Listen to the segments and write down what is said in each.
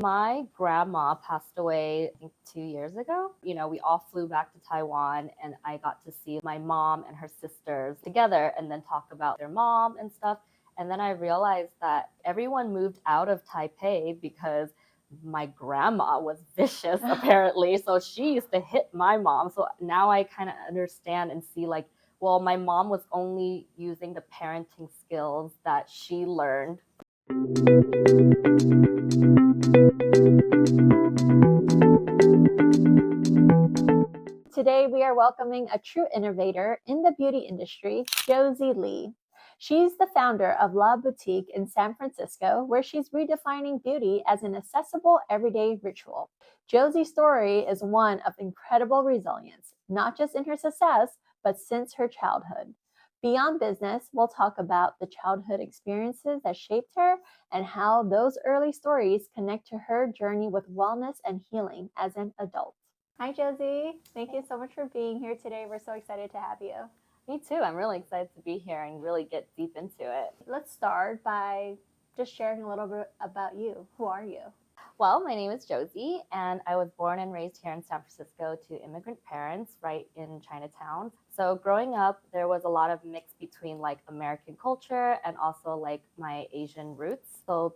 My grandma passed away, I think 2 years ago. We all flew back to Taiwan and I got to see my mom and her sisters together and then talk about their mom and stuff. And then I realized that everyone moved out of Taipei because my grandma was vicious, apparently. So she used to hit my mom. So now I kind of understand and see like, well, my mom was only using the parenting skills that she learned. Today, we are welcoming a true innovator in the beauty industry, Josie Lee. She's the founder of La Boutique in San Francisco, where she's redefining beauty as an accessible everyday ritual. Josie's story is one of incredible resilience, not just in her success, but since her childhood. Beyond business, we'll talk about the childhood experiences that shaped her and how those early stories connect to her journey with wellness and healing as an adult. Hi, Josie. Thank you so much for being here today. We're so excited to have you. Me too. I'm really excited to be here and really get deep into it. Let's start by just sharing a little bit about you. Who are you? Well, my name is Josie, and I was born and raised here in San Francisco to immigrant parents right in Chinatown. So growing up, there was a lot of mix between like American culture and also like my Asian roots. So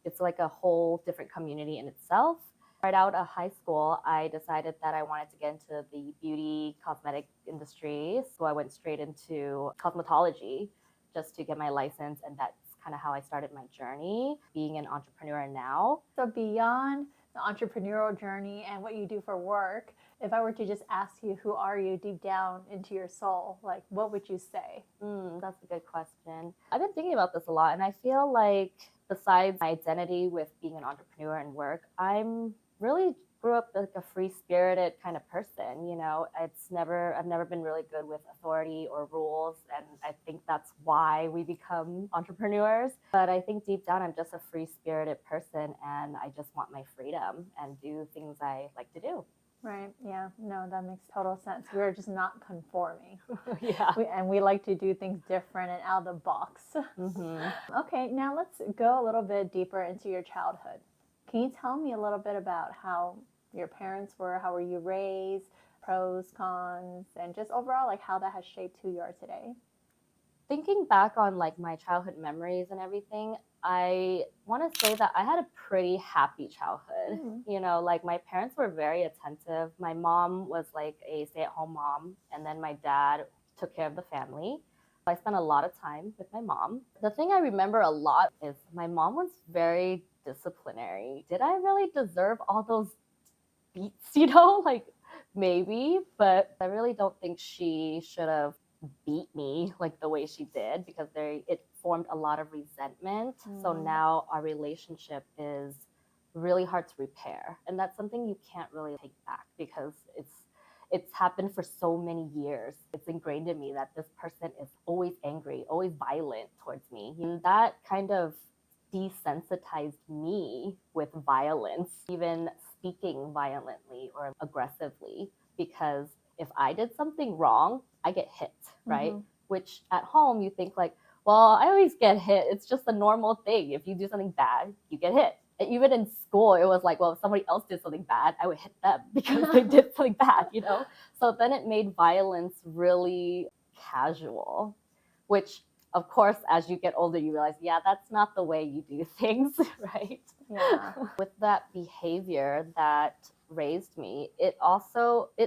it's like a whole different community in itself. Right out of high school, I decided that I wanted to get into the beauty cosmetic industry. So I went straight into cosmetology just to get my license. And that's kind of how I started my journey, being an entrepreneur now. So beyond the entrepreneurial journey and what you do for work, if I were to just ask you, who are you deep down into your soul, like what would you say? That's a good question. I've been thinking about this a lot. And I feel like besides my identity with being an entrepreneur and work, I'm really grew up like a free-spirited kind of person. I've never been really good with authority or rules, and I think that's why we become entrepreneurs. But I think deep down I'm just a free-spirited person, and I just want my freedom and do things I like to do. Right. Yeah. No, that makes total sense. We're just not conforming. Yeah. We like to do things different and out of the box. Mm-hmm. Okay. Now let's go a little bit deeper into your childhood. Can you tell me a little bit about how your parents were? How were you raised? Pros, cons, and just overall, like how that has shaped who you are today? Thinking back on like my childhood memories and everything, I want to say that I had a pretty happy childhood. Like my parents were very attentive. My mom was like a stay-at-home mom, and then my dad took care of the family. I spent a lot of time with my mom. The thing I remember a lot is my mom was very disciplinary. Did I really deserve all those beats, like maybe, but I really don't think she should have beat me like the way she did, because it formed a lot of resentment. So now our relationship is really hard to repair, and that's something you can't really take back because it's happened for so many years. It's ingrained in me that this person is always angry, always violent towards me. And that kind of desensitized me with violence, even speaking violently or aggressively, because if I did something wrong, I get hit, right? Which at home you think like, well, I always get hit. It's just a normal thing. If you do something bad, you get hit. And even in school, it was like, well, if somebody else did something bad, I would hit them because they did something bad, So then it made violence really casual, which of course, as you get older, you realize, yeah, that's not the way you do things, right? Yeah. With that behavior that raised me, it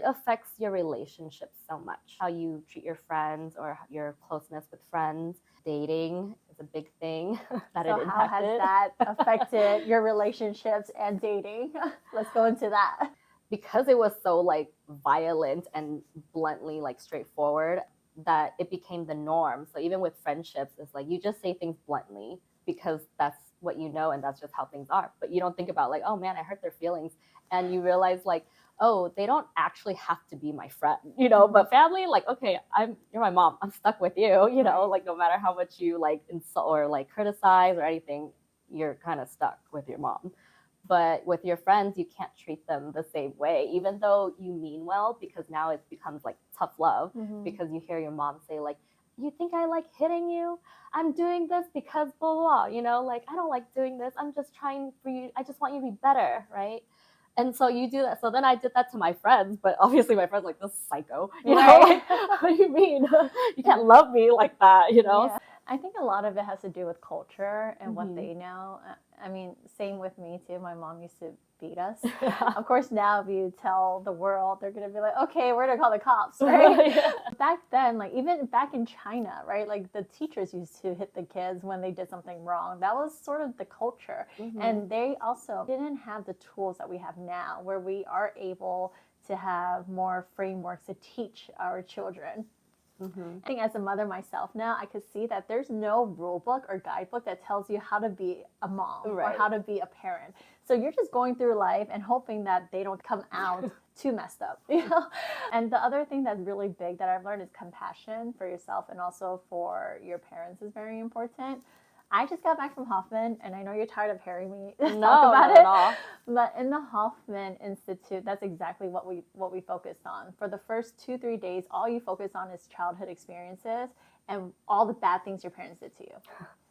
affects your relationships so much. How you treat your friends or your closeness with friends. Dating is a big thing that it impacted. So how has that affected your relationships and dating? Let's go into that. Because it was so like violent and bluntly like straightforward, that it became the norm. So even with friendships, it's like you just say things bluntly because that's what you know and that's just how things are. But you don't think about like, oh man, I hurt their feelings. And you realize like, oh, they don't actually have to be my friend, but family, like, okay, you're my mom, I'm stuck with you, like no matter how much you like insult or like criticize or anything, you're kind of stuck with your mom. But with your friends, you can't treat them the same way, even though you mean well, because now it becomes like tough love, because you hear your mom say like, you think I like hitting you? I'm doing this because blah, blah, blah, like, I don't like doing this. I'm just trying for you. I just want you to be better, right? And so you do that. So then I did that to my friends, but obviously my friends like, this psycho, Right. like, what do you mean? You can't love me like that, Yeah. I think a lot of it has to do with culture and what they know. I mean, same with me too. My mom used to beat us. Of course, now if you tell the world, they're going to be like, okay, we're going to call the cops, right? Back then, like even back in China, right? Like the teachers used to hit the kids when they did something wrong. That was sort of the culture. And they also didn't have the tools that we have now where we are able to have more frameworks to teach our children. I think as a mother myself now, I could see that there's no rule book or guidebook that tells you how to be a mom or how to be a parent. So you're just going through life and hoping that they don't come out too messed up, And the other thing that's really big that I've learned is compassion for yourself and also for your parents is very important. I just got back from Hoffman, and I know you're tired of hearing me talk about it. At all. But in the Hoffman Institute, that's exactly what we focused on. For the first 2-3 days, all you focus on is childhood experiences and all the bad things your parents did to you.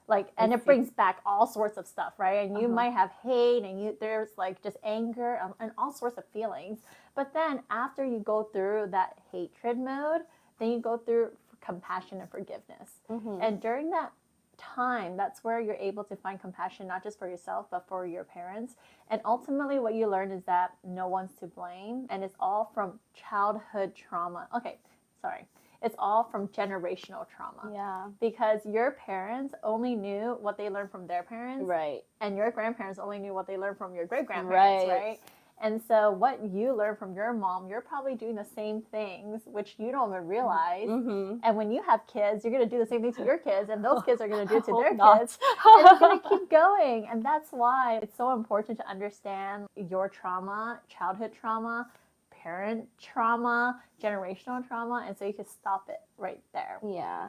Like, and it brings back all sorts of stuff, right? And you might have hate, and there's like just anger and all sorts of feelings. But then after you go through that hatred mode, then you go through compassion and forgiveness. And during that time, that's where you're able to find compassion, not just for yourself, but for your parents. And ultimately, what you learn is that no one's to blame, and it's all from childhood trauma. Okay, sorry. It's all from generational trauma. Yeah. Because your parents only knew what they learned from their parents. Right. And your grandparents only knew what they learned from your great-grandparents, right? And so what you learn from your mom, you're probably doing the same things, which you don't even realize. And when you have kids, you're going to do the same things to your kids, and those kids are going to do it to their kids. And it's going to keep going. And that's why it's so important to understand your trauma, childhood trauma, parent trauma, generational trauma, and so you can stop it right there. Yeah.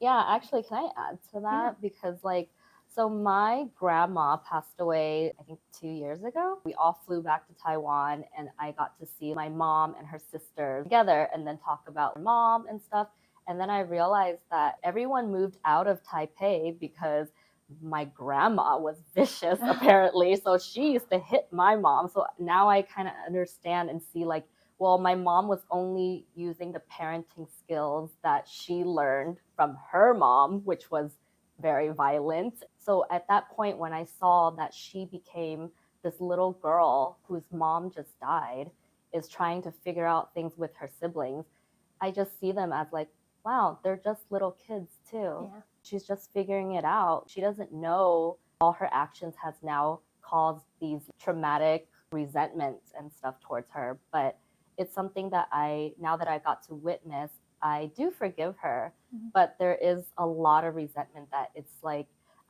Actually, can I add to that? Because so my grandma passed away, I think 2 years ago. We all flew back to Taiwan, and I got to see my mom and her sister together and then talk about her mom and stuff. And then I realized that everyone moved out of Taipei because my grandma was vicious, apparently. So she used to hit my mom. So now I kind of understand and see well, my mom was only using the parenting skills that she learned from her mom, which was very violent. So at that point, when I saw that she became this little girl whose mom just died, is trying to figure out things with her siblings, I just see them as wow, they're just little kids too. Yeah. She's just figuring it out. She doesn't know all her actions has now caused these traumatic resentments and stuff towards her. But it's something that now that I got to witness, I do forgive her, but there is a lot of resentment that it's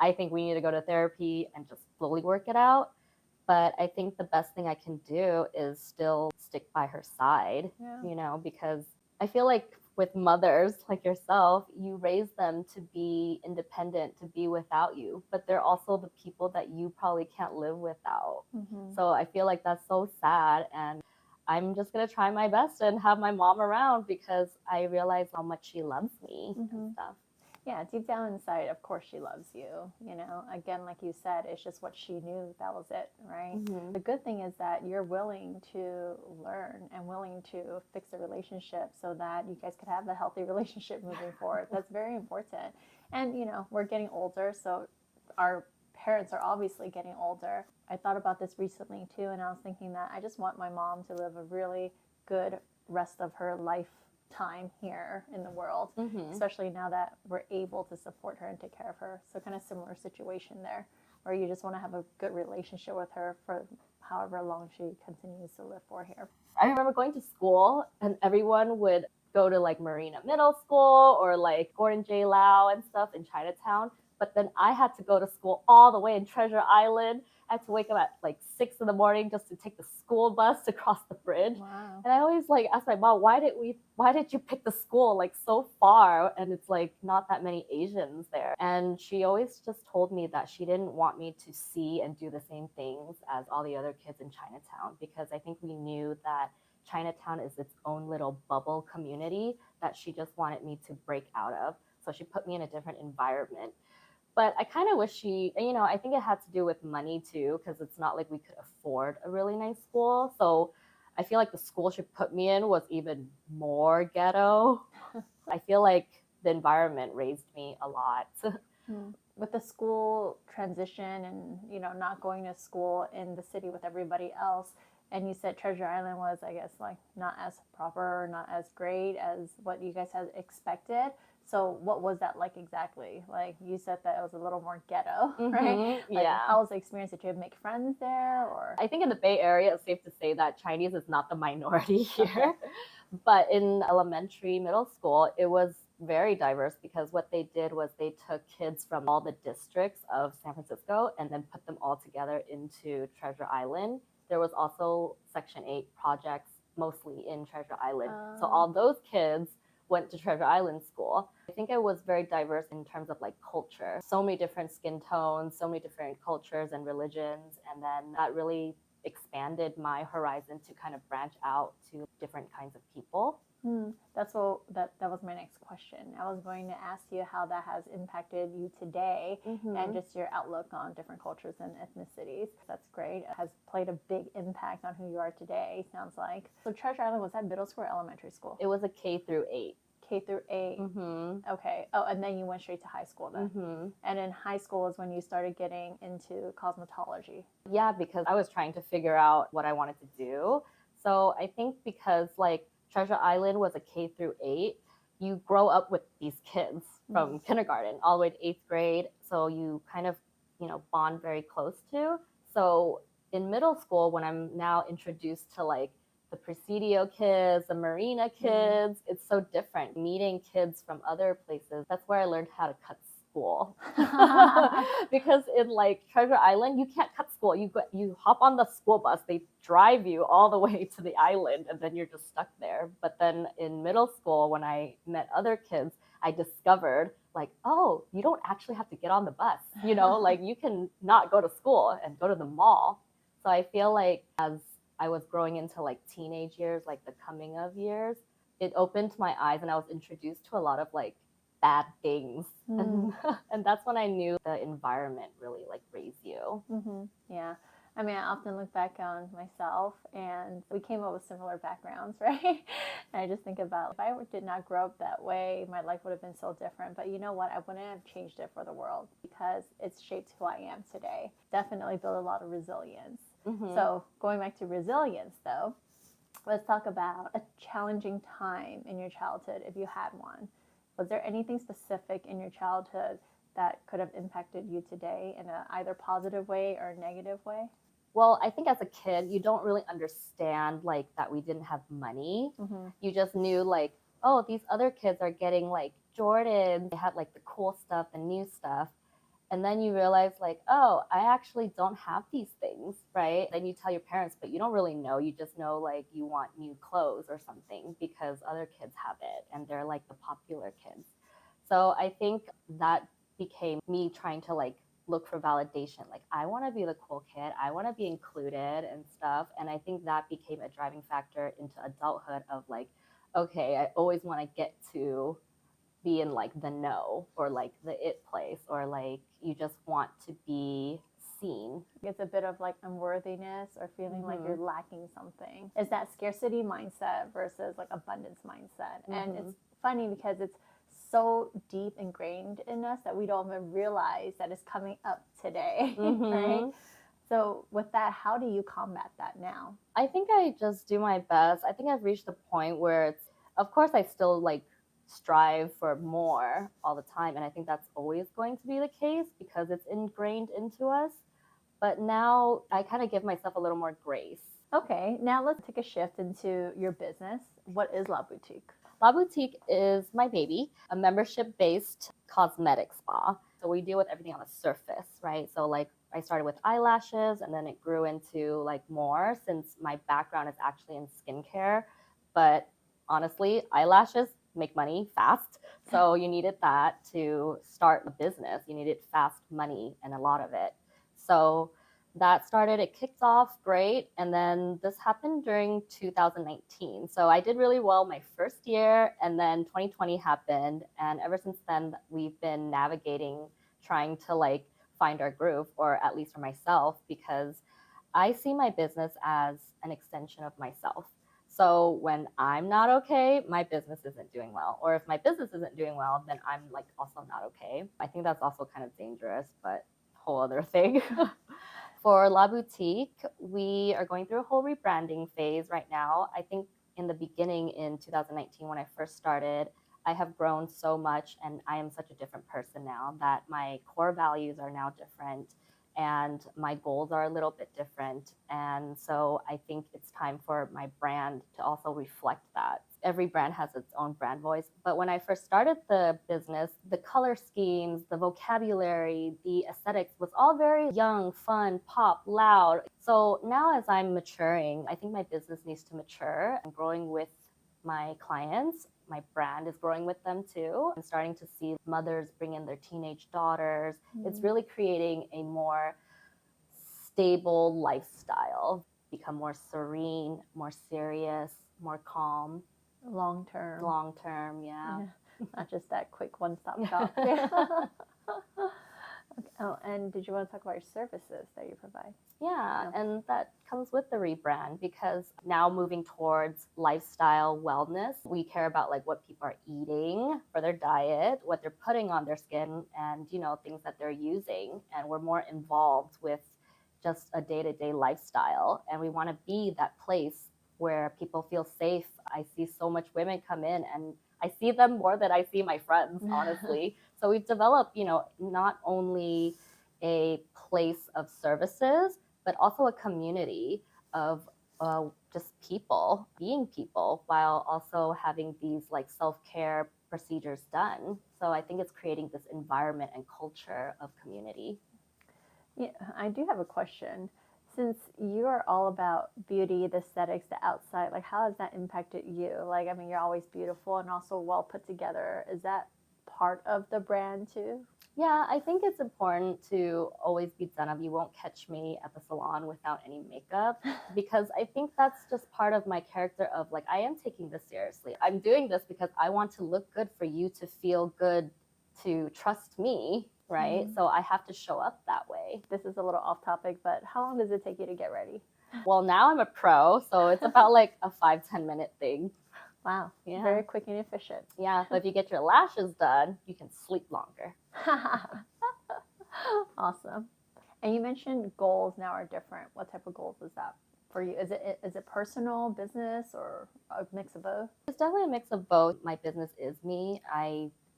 I think we need to go to therapy and just slowly work it out. But I think the best thing I can do is still stick by her side, because I feel like with mothers like yourself, you raise them to be independent, to be without you, but they're also the people that you probably can't live without. So I feel like that's so sad. And I'm just going to try my best and have my mom around because I realize how much she loves me and stuff. Yeah, deep down inside, of course she loves you. Again, like you said, it's just what she knew, that was it, right? The good thing is that you're willing to learn and willing to fix the relationship so that you guys could have a healthy relationship moving forward. That's very important. And, we're getting older, so our parents are obviously getting older. I thought about this recently too, and I was thinking that I just want my mom to live a really good rest of her lifetime here in the world, especially now that we're able to support her and take care of her. So kind of similar situation there, where you just want to have a good relationship with her for however long she continues to live for here. I remember going to school and everyone would go to Marina Middle School or Gordon J. Lau and stuff in Chinatown. But then I had to go to school all the way in Treasure Island. I had to wake up at 6 in the morning just to take the school bus to cross the bridge. Wow. And I always ask my mom, why did you pick the school so far? And it's not that many Asians there. And she always just told me that she didn't want me to see and do the same things as all the other kids in Chinatown, because I think we knew that Chinatown is its own little bubble community that she just wanted me to break out of. So she put me in a different environment. But I kind of wish I think it had to do with money too, because it's not like we could afford a really nice school. So I feel like the school she put me in was even more ghetto. I feel like the environment raised me a lot. With the school transition and, not going to school in the city with everybody else, and you said Treasure Island was, I guess, like not as proper, not as great as what you guys had expected. So what was that like exactly? Like you said that it was a little more ghetto, right? Like, yeah. How was the experience? Did you make friends there, or? I think in the Bay Area, it's safe to say that Chinese is not the minority here. Okay. But in elementary, middle school, it was very diverse because what they did was they took kids from all the districts of San Francisco and then put them all together into Treasure Island. There was also Section 8 projects, mostly in Treasure Island. So all those kids went to Treasure Island school. I think it was very diverse in terms of like culture. So many different skin tones, so many different cultures and religions. And then that really expanded my horizon to kind of branch out to different kinds of people. That was my next question. I was going to ask you how that has impacted you today and just your outlook on different cultures and ethnicities. That's great. It has played a big impact on who you are today, sounds like. So Treasure Island, was that middle school or elementary school? It was a K through 8. K through 8. Okay. Oh, and then you went straight to high school then. And in high school is when you started getting into cosmetology. Yeah, because I was trying to figure out what I wanted to do. So I think because like Treasure Island was a K through 8, you grow up with these kids from kindergarten all the way to 8th grade. So you kind of, bond very close to. So in middle school, when I'm now introduced to like the Presidio kids, the Marina kids, it's so different. Meeting kids from other places, that's where I learned how to cut school. Because in like Treasure Island, you can't cut school. You hop on the school bus, they drive you all the way to the island, and then you're just stuck there. But then in middle school, when I met other kids, I discovered like, oh, you don't actually have to get on the bus. Like you can not go to school and go to the mall. So I feel like as I was growing into like teenage years, like the coming of years, it opened my eyes and I was introduced to a lot of like bad things. And that's when I knew the environment really like raised you. Yeah. I mean, I often look back on myself and we came up with similar backgrounds, right? And I just think about if I did not grow up that way, my life would have been so different. But you know what? I wouldn't have changed it for the world because it's shaped who I am today. Definitely built a lot of resilience. So going back to resilience though, let's talk about a challenging time in your childhood if you had one. Was there anything specific in your childhood that could have impacted you today in a either positive way or negative way? Well, I think as a kid, you don't really understand like that we didn't have money. You just knew like, oh, these other kids are getting like Jordans. They had like the cool stuff, the new stuff. And then you realize like, oh, I actually don't have these things, right? Then you tell your parents, but you don't really know. You just know like you want new clothes or something because other kids have it and they're like the popular kids. So I think that became me trying to like look for validation. Like I want to be the cool kid. I want to be included and stuff. And I think that became a driving factor into adulthood of like, okay, I always want to get to be in like the know or like the it place or like you just want to be seen. It's a bit of like unworthiness or feeling like you're lacking something. It's that scarcity mindset versus like abundance mindset. And it's funny because it's so deep ingrained in us that we don't even realize that it's coming up today, right? So with that, how do you combat that now? I think I just do my best. I think I've reached the point where it's, of course, I still like strive for more all the time. And I think that's always going to be the case because it's ingrained into us. But now I kind of give myself a little more grace. Okay, now let's take a shift into your business. What is La Boutique? La Boutique is my baby, a membership-based cosmetic spa. So we deal with everything on the surface, right? So like I started with eyelashes and then it grew into like more since my background is actually in skincare. But honestly, eyelashes make money fast. So you needed that to start a business. You needed fast money and a lot of it. So It kicked off great. And then this happened during 2019. So I did really well my first year, and then 2020 happened. And ever since then, we've been navigating, trying to like find our groove, or at least for myself, because I see my business as an extension of myself. So when I'm not okay, my business isn't doing well. Or if my business isn't doing well, then I'm like also not okay. I think that's also kind of dangerous, but whole other thing. For La Boutique, we are going through a whole rebranding phase right now. I think in the beginning in 2019, when I first started, I have grown so much and I am such a different person now that my core values are now different and my goals are a little bit different. And so I think it's time for my brand to also reflect that. Every brand has its own brand voice. But when I first started the business, the color schemes, the vocabulary, the aesthetics was all very young, fun, pop, loud. So now as I'm maturing, I think my business needs to mature and growing with my clients. My brand is growing with them too. I'm starting to see mothers bring in their teenage daughters. It's really creating a more stable lifestyle, become more serene, more serious, more calm. Long term. Long term, yeah. Not just that quick one-stop shop. Yeah. Okay. Oh, and did you want to talk about your services that you provide? Yeah, and that comes with the rebrand because now moving towards lifestyle wellness, we care about like what people are eating for their diet, what they're putting on their skin, and things that they're using, and we're more involved with just a day-to-day lifestyle, and we want to be that place where people feel safe. I see so much women come in and I see them more than I see my friends, honestly. So we've developed, not only a place of services, but also a community of just people, being people, while also having these like self-care procedures done. So I think it's creating this environment and culture of community. Yeah, I do have a question. Since you are all about beauty, the aesthetics, the outside, like how has that impacted you? Like, I mean, you're always beautiful and also well put together. Is that part of the brand too? Yeah, I think it's important to always be done up. You won't catch me at the salon without any makeup because I think that's just part of my character of like, I am taking this seriously. I'm doing this because I want to look good for you to feel good, to trust me, right? So I have to show up that way. This is a little off topic, but how long does it take you to get ready? Well, now I'm a pro, so it's about like a 5-10 minute thing. Wow. Yeah. Very quick and efficient. Yeah. But if you get your lashes done, you can sleep longer. Awesome. And you mentioned goals now are different. What type of goals is that for you? Is it personal, business, or a mix of both? It's definitely a mix of both. My business is me.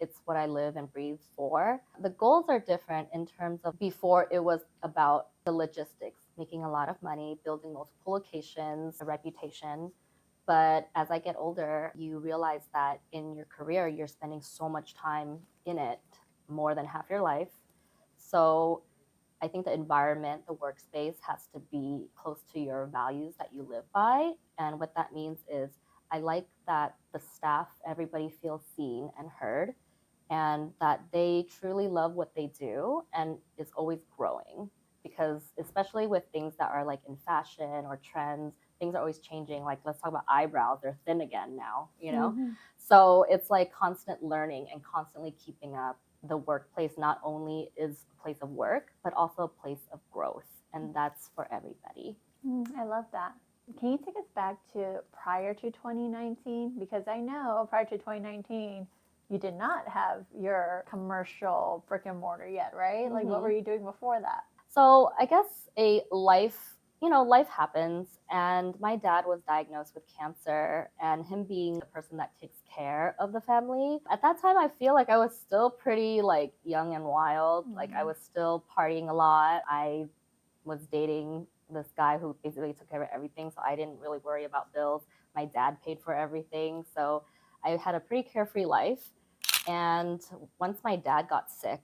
It's what I live and breathe for. The goals are different in terms of before it was about the logistics, making a lot of money, building multiple locations, a reputation. But as I get older, you realize that in your career, you're spending so much time in it, more than half your life. So I think the environment, the workspace has to be close to your values that you live by. And what that means is I like that the staff, everybody feels seen and heard, and that they truly love what they do and is always growing. Because especially with things that are like in fashion or trends, things are always changing. Like let's talk about eyebrows, they're thin again now. So it's like constant learning and constantly keeping up. The workplace not only is a place of work, but also a place of growth. And that's for everybody. I love that. Can you take us back to prior to 2019? Because I know prior to 2019, you did not have your commercial brick and mortar yet, right? Like what were you doing before that? So I guess life happens, and my dad was diagnosed with cancer, and him being the person that takes care of the family. At that time, I feel like I was still pretty like young and wild. Like I was still partying a lot. I was dating this guy who basically took care of everything, so I didn't really worry about bills. My dad paid for everything, so I had a pretty carefree life. And once my dad got sick,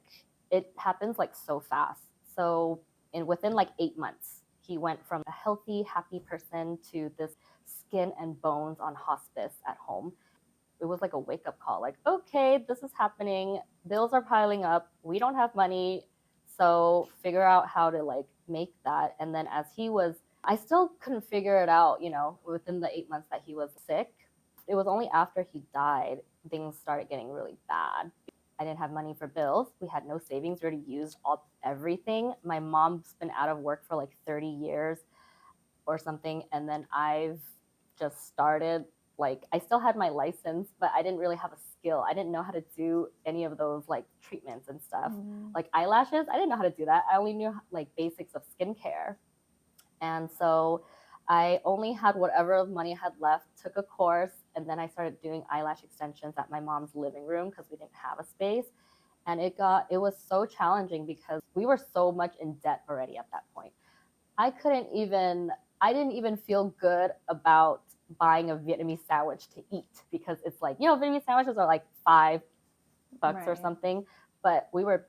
it happens like so fast. So within like 8 months, he went from a healthy, happy person to this skin and bones on hospice at home. It was like a wake-up call, like, okay, this is happening. Bills are piling up. We don't have money. So figure out how to like make that. And then I still couldn't figure it out, within the 8 months that he was sick. It was only after he died, things started getting really bad. I didn't have money for bills. We had no savings. We already used everything. My mom's been out of work for like 30 years or something. And then I've just started, like, I still had my license, but I didn't really have a skill. I didn't know how to do any of those like treatments and stuff. Like eyelashes, I didn't know how to do that. I only knew like basics of skincare. And so I only had whatever money I had left, took a course, and then I started doing eyelash extensions at my mom's living room because we didn't have a space. And it was so challenging because we were so much in debt already at that point. I didn't even feel good about buying a Vietnamese sandwich to eat because it's like, Vietnamese sandwiches are like $5 or something, but we were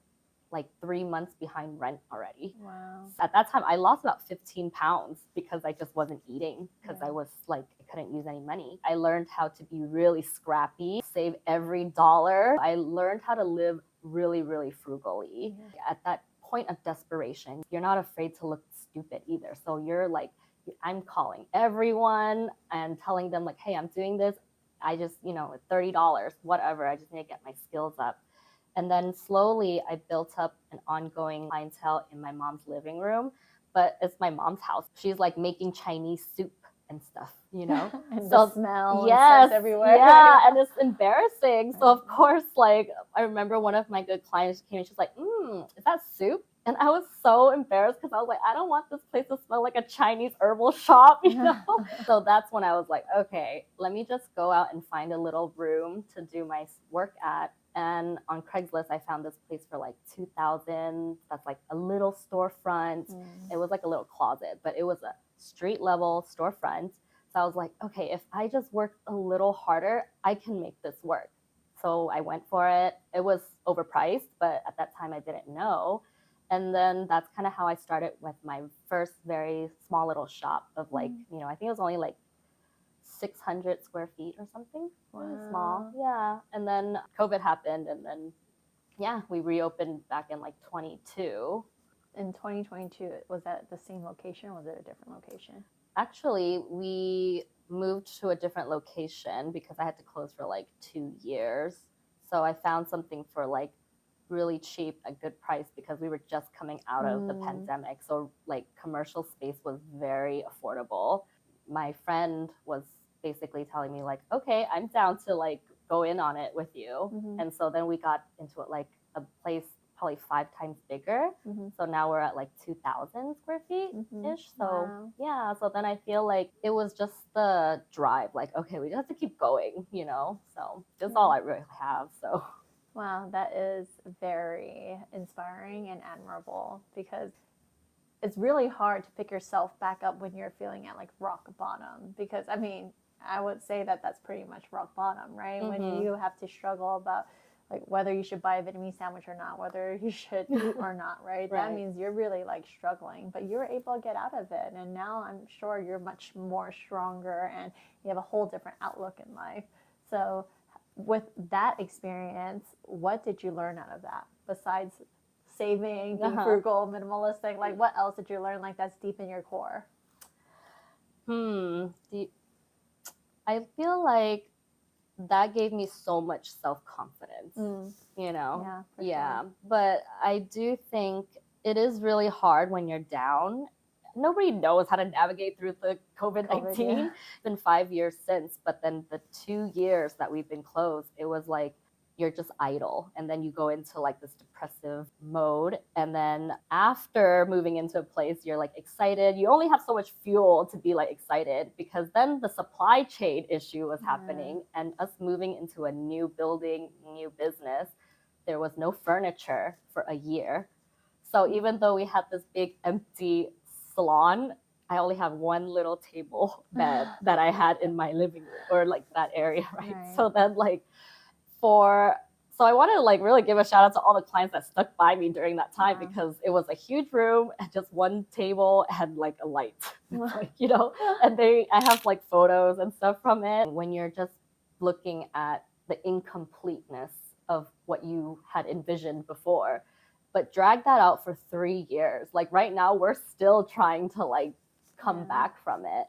like 3 months behind rent already. Wow. At that time, I lost about 15 pounds because I just wasn't eating because I was like, I couldn't use any money. I learned how to be really scrappy, save every dollar. I learned how to live really, really frugally. At that point of desperation, you're not afraid to look stupid either. So you're like, I'm calling everyone and telling them like, hey, I'm doing this. I just, $30, whatever. I just need to get my skills up. And then slowly I built up an ongoing clientele in my mom's living room, but it's my mom's house. She's like making Chinese soup and stuff, and so the smell yes, everywhere. Yeah, and it's embarrassing. So of course, like I remember one of my good clients came and she's like, is that soup? And I was so embarrassed because I was like, I don't want this place to smell like a Chinese herbal shop, So that's when I was like, okay, let me just go out and find a little room to do my work at. And on Craigslist, I found this place for like $2,000. That's like a little storefront. It was like a little closet, but it was a street level storefront. So I was like, okay, if I just work a little harder, I can make this work. So I went for it. It was overpriced, but at that time I didn't know. And then that's kind of how I started with my first very small little shop of like, I think it was only like 600 square feet or something. Really small. Yeah. And then COVID happened, and then we reopened back in like 22. In 2022, was that the same location or was it a different location? Actually, we moved to a different location because I had to close for like 2 years. So I found something for like really cheap, a good price, because we were just coming out of the pandemic. So like commercial space was very affordable. My friend was basically telling me like, okay, I'm down to like go in on it with you. And so then we got into it like a place probably 5 times bigger. So now we're at like 2,000 square feet ish. So so then I feel like it was just the drive, like, okay, we just have to keep going, so that's all I really have. So wow, that is very inspiring and admirable, because it's really hard to pick yourself back up when you're feeling at like rock bottom, because I mean, I would say that that's pretty much rock bottom, right? When you have to struggle about like whether you should buy a Vietnamese sandwich or not, whether you should eat or not, right? That means you're really like struggling, but you're able to get out of it. And now I'm sure you're much more stronger and you have a whole different outlook in life. So with that experience, what did you learn out of that besides saving, being frugal, minimalistic? Like what else did you learn like that's deep in your core? I feel like that gave me so much self-confidence, Sure. But I do think it is really hard when you're down. Nobody knows how to navigate through the COVID-19. It's been 5 years since, but then the 2 years that we've been closed, it was like you're just idle, and then you go into like this depressive mode, and then after moving into a place, you're like excited. You only have so much fuel to be like excited, because then the supply chain issue was happening, and us moving into a new building, new business, there was no furniture for a year. So even though we had this big empty salon, I only have one little table bed that I had in my living room, or like that area, right? So then like so I want to like really give a shout out to all the clients that stuck by me during that time, because it was a huge room and just one table and like a light, like, and I have like photos and stuff from it. When you're just looking at the incompleteness of what you had envisioned before, but drag that out for 3 years. Like right now, we're still trying to like come back from it.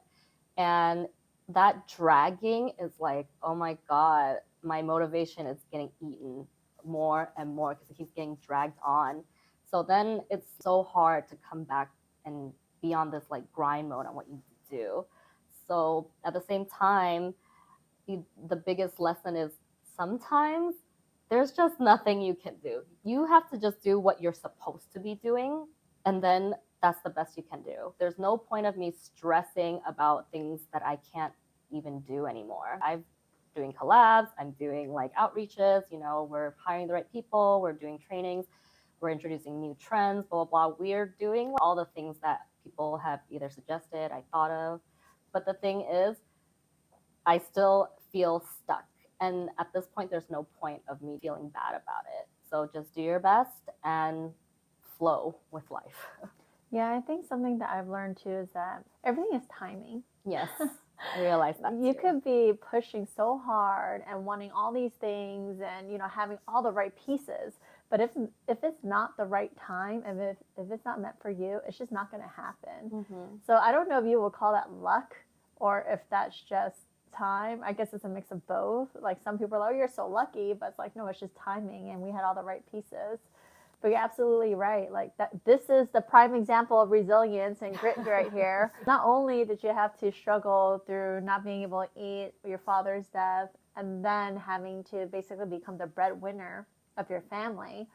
And that dragging is like, oh my God, my motivation is getting eaten more and more because it keeps getting dragged on. So then it's so hard to come back and be on this like grind mode on what you do. So at the same time, the biggest lesson is sometimes there's just nothing you can do. You have to just do what you're supposed to be doing, and then that's the best you can do. There's no point of me stressing about things that I can't even do anymore. I'm doing collabs, I'm doing like outreaches, we're hiring the right people, we're doing trainings, we're introducing new trends, blah, blah, blah. We're doing all the things that people have either suggested, I thought of. But the thing is, I still feel stuck. And at this point, there's no point of me feeling bad about it. So just do your best and flow with life. Yeah, I think something that I've learned too is that everything is timing. Yes, I realize that You too. could be pushing so hard and wanting all these things and having all the right pieces, but if it's not the right time, and if it's not meant for you, it's just not going to happen. Mm-hmm. So I don't know if you will call that luck or if that's just time. I guess it's a mix of both. Like some people are like, oh, you're so lucky, but it's like, no, it's just timing and we had all the right pieces. But you're absolutely right. Like that, this is the prime example of resilience and grit right here. Not only did you have to struggle through not being able to eat, your father's death, and then having to basically become the breadwinner of your family,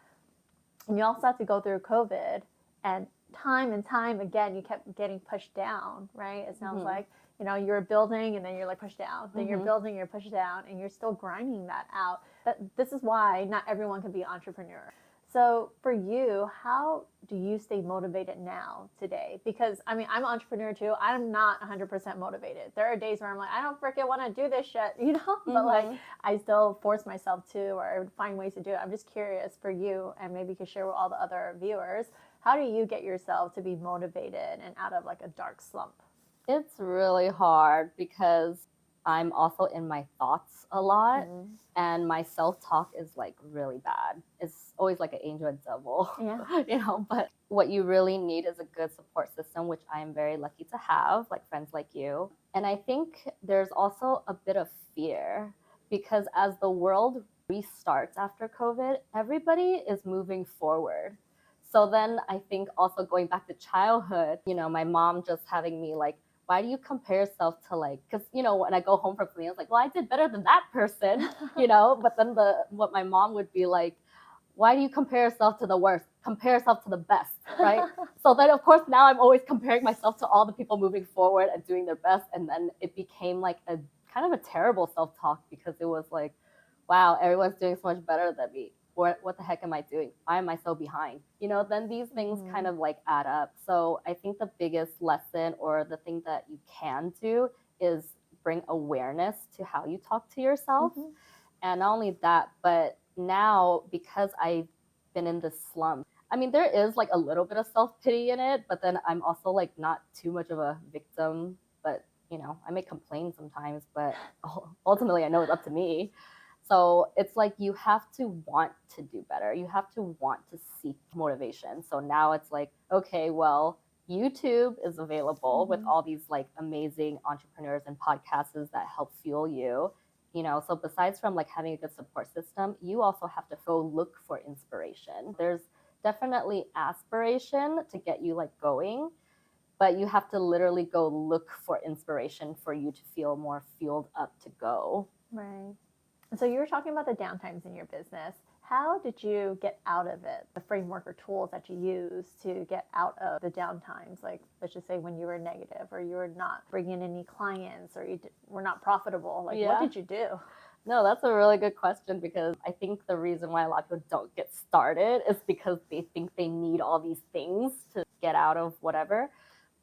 and you also had to go through COVID, and time again, you kept getting pushed down, right? It sounds like, you're building and then you're like pushed down. Then you're building, you're pushed down, and you're still grinding that out. But this is why not everyone can be an entrepreneur. So for you, how do you stay motivated now today? Because I'm an entrepreneur too. I'm not 100% motivated. There are days where I'm like, I don't freaking want to do this shit, but like I still force myself to, or find ways to do it. I'm just curious for you, and maybe you could share with all the other viewers. How do you get yourself to be motivated and out of like a dark slump? It's really hard because I'm also in my thoughts a lot, and my self-talk is like really bad. It's always like an angel and devil, but what you really need is a good support system, which I am very lucky to have, like friends like you. And I think there's also a bit of fear because as the world restarts after COVID, everybody is moving forward. So then I think also going back to childhood, my mom just having me like, why do you compare yourself to like, because when I go home from something, I was like, well, I did better than that person, but then what my mom would be like, why do you compare yourself to the worst? Compare yourself to the best, right? So then of course now I'm always comparing myself to all the people moving forward and doing their best, and then it became like a kind of a terrible self-talk because it was like, wow, everyone's doing so much better than me. What the heck am I doing? Why am I so behind? Then these things kind of like add up. So I think the biggest lesson or the thing that you can do is bring awareness to how you talk to yourself. And not only that, but now because I've been in this slump, I mean, there is like a little bit of self-pity in it, but then I'm also like not too much of a victim, but I may complain sometimes, but ultimately I know it's up to me. So it's like you have to want to do better. You have to want to seek motivation. So now it's like, okay, well, YouTube is available with all these like amazing entrepreneurs and podcasters that help fuel you. So besides from like having a good support system, you also have to go look for inspiration. There's definitely aspiration to get you like going, but you have to literally go look for inspiration for you to feel more fueled up to go. Right. So you were talking about the downtimes in your business. How did you get out of it? The framework or tools that you use to get out of the downtimes, like let's just say when you were negative or you were not bringing in any clients or you were not profitable. Like what did you do? No, that's a really good question because I think the reason why a lot of people don't get started is because they think they need all these things to get out of whatever.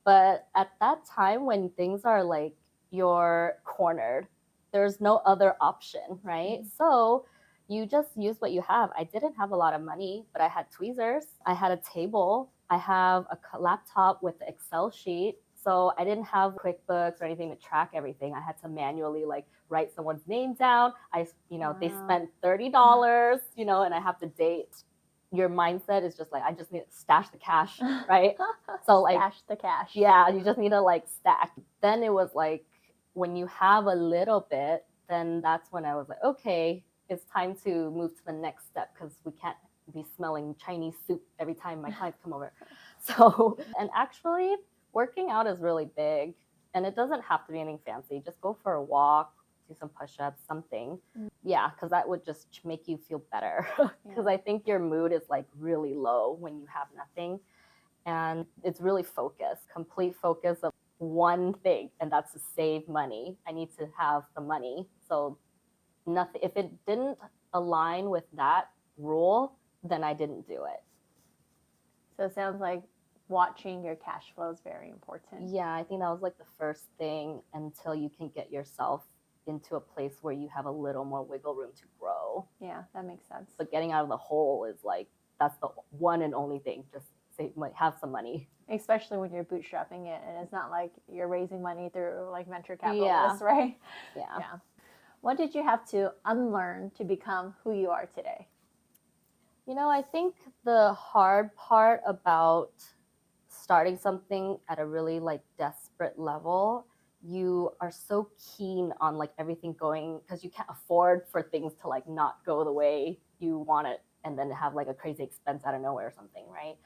But at that time when things are like you're cornered, there's no other option, right? So you just use what you have. I didn't have a lot of money, but I had tweezers. I had a table. I have a laptop with the Excel sheet. So I didn't have QuickBooks or anything to track everything. I had to manually like write someone's name down. They spent $30, and I have the date. your mindset is just like, I just need to stash the cash, right? So like, stash the cash. yeah, you just need to like stack. Then it was like, when you have a little bit, then that's when I was like, okay, it's time to move to the next step, because we can't be smelling Chinese soup every time my clients come over. So, and actually working out is really big, and it doesn't have to be anything fancy. Just go for a walk, do some push-ups, something. Yeah, because that would just make you feel better. Because I think your mood is like really low when you have nothing, and it's really focused, complete focus of one thing, and that's to save money. I need to have the money. So nothing, if it didn't align with that rule, then I didn't do it. So it sounds like watching your cash flow is very important. Yeah, I think that was like the first thing, until you can get yourself into a place where you have a little more wiggle room to grow. Yeah, that makes sense. But getting out of the hole is like, that's the one and only thing. Just save money, have some money. Especially when you're bootstrapping it, and it's not like you're raising money through like venture capitalists, right? Yeah. What did you have to unlearn to become who you are today? You know, I think the hard part about starting something at a really like desperate level, you are so keen on like everything going, because you can't afford for things to like not go the way you want it, and then have like a crazy expense out of nowhere or something, right?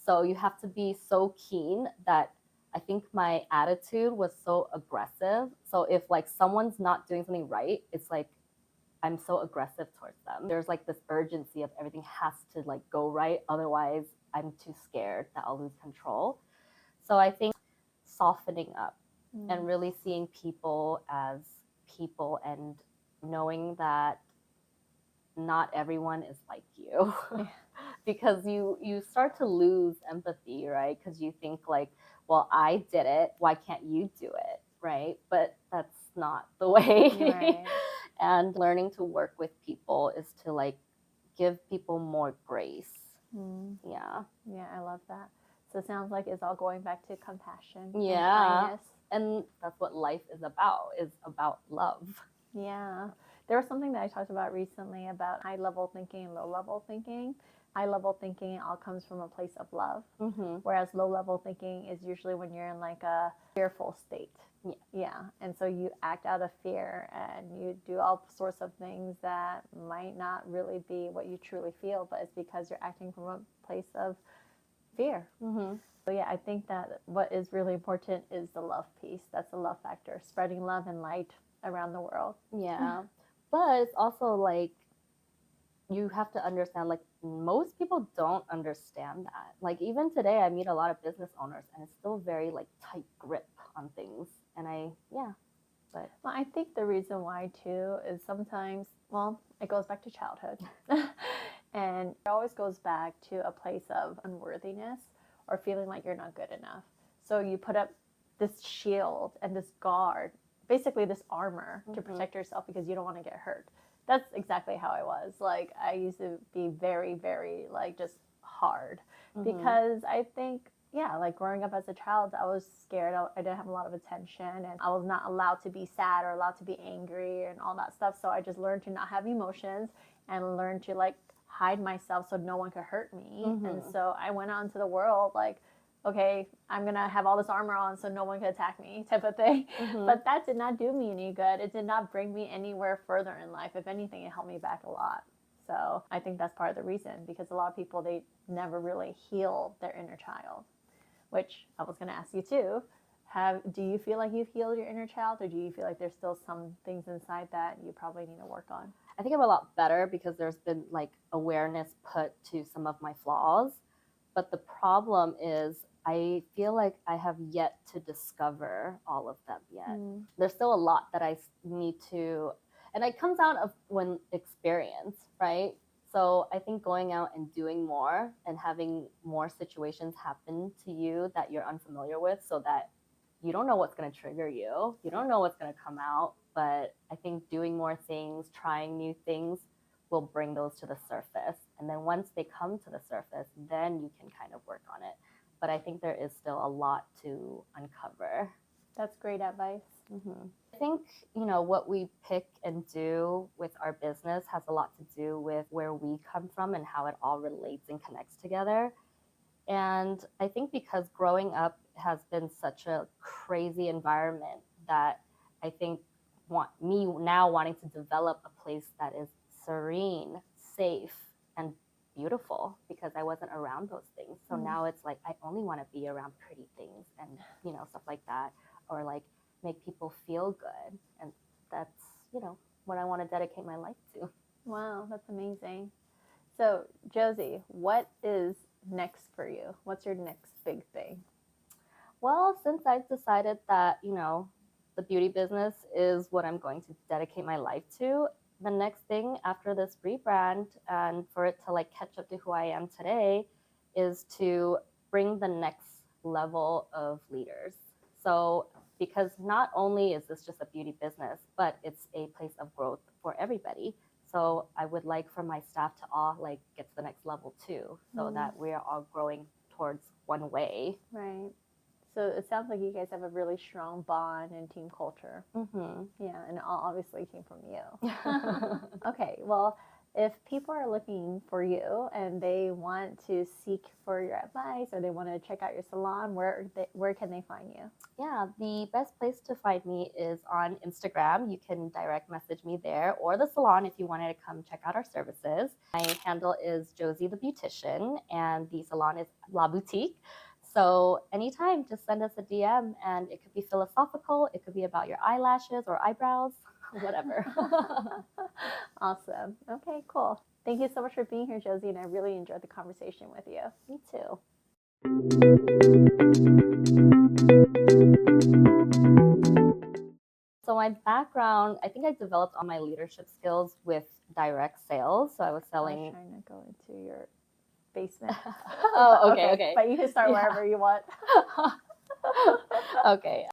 So you have to be so keen that I think my attitude was so aggressive. So if like someone's not doing something right, it's like I'm so aggressive towards them. There's like this urgency of everything has to like go right. Otherwise, I'm too scared that I'll lose control. So I think softening up and really seeing people as people, and knowing that not everyone is like you. Because you start to lose empathy, right? Because you think like, well, I did it, why can't you do it, right? But that's not the way. Right. And learning to work with people is to like give people more grace. Yeah, I love that. So it sounds like it's all going back to compassion. yeah, and kindness. And that's what life is about love. Yeah. There was something that I talked about recently about high level thinking and low level thinking. High level thinking all comes from a place of love, whereas low level thinking is usually when you're in like a fearful state. Yeah. And so you act out of fear, and you do all sorts of things that might not really be what you truly feel, but it's because you're acting from a place of fear. So yeah, I think that what is really important is the love piece. That's the love factor, spreading love and light around the world. Yeah. But it's also like, you have to understand, like, most people don't understand that. Like, even today, I meet a lot of business owners, and it's still very like tight grip on things. And but well, I think the reason why too is sometimes, well, it goes back to childhood. And it always goes back to a place of unworthiness or feeling like you're not good enough. So you put up this shield and this guard, basically this armor to protect yourself because you don't want to get hurt. That's exactly how I was. Like, I used to be very, very like just hard because I think, yeah, like growing up as a child, I was scared. I didn't have a lot of attention, and I was not allowed to be sad or allowed to be angry and all that stuff. So I just learned to not have emotions and learned to like hide myself so no one could hurt me. And so I went out into the world like, okay, I'm going to have all this armor on so no one can attack me type of thing. But that did not do me any good. It did not bring me anywhere further in life. If anything, it held me back a lot. So I think that's part of the reason, because a lot of people, they never really heal their inner child, which I was going to ask you too. Do you feel like you've healed your inner child, or do you feel like there's still some things inside that you probably need to work on? I think I'm a lot better because there's been like awareness put to some of my flaws. But the problem is, I feel like I have yet to discover all of them yet. There's still a lot that I need to, and it comes out of when experience, right? So I think going out and doing more and having more situations happen to you that you're unfamiliar with, so that you don't know what's going to trigger you. You don't know what's going to come out. But I think doing more things, trying new things, will bring those to the surface. And then once they come to the surface, then you can kind of work on it. But I think there is still a lot to uncover. That's great advice. I think, what we pick and do with our business has a lot to do with where we come from and how it all relates and connects together. And I think because growing up has been such a crazy environment that I think me now wanting to develop a place that is serene, safe, and beautiful, because I wasn't around those things. So now it's like I only want to be around pretty things and stuff like that, or like make people feel good, and that's what I want to dedicate my life to. Wow, that's amazing. So Josie, what is next for you? What's your next big thing? Well, since I've decided that the beauty business is what I'm going to dedicate my life to, the next thing after this rebrand and for it to like catch up to who I am today is to bring the next level of leaders. So because not only is this just a beauty business, but it's a place of growth for everybody. So I would like for my staff to all like get to the next level too, so that we are all growing towards one way. Right. So it sounds like you guys have a really strong bond and team culture. Yeah, and it all obviously came from you. Okay, well, if people are looking for you and they want to seek for your advice or they want to check out your salon, where can they find you? Yeah, the best place to find me is on Instagram. You can direct message me there, or the salon if you wanted to come check out our services. My handle is Josie the Beautician, and the salon is La Boutique. So anytime, just send us a DM, and it could be philosophical, it could be about your eyelashes or eyebrows, whatever. Awesome. Okay, cool. Thank you so much for being here, Josie, and I really enjoyed the conversation with you. Me too. So my background, I think I developed all my leadership skills with direct sales. So I was selling. I was trying to go into your basement. Oh, okay. But you can start wherever you want. Okay.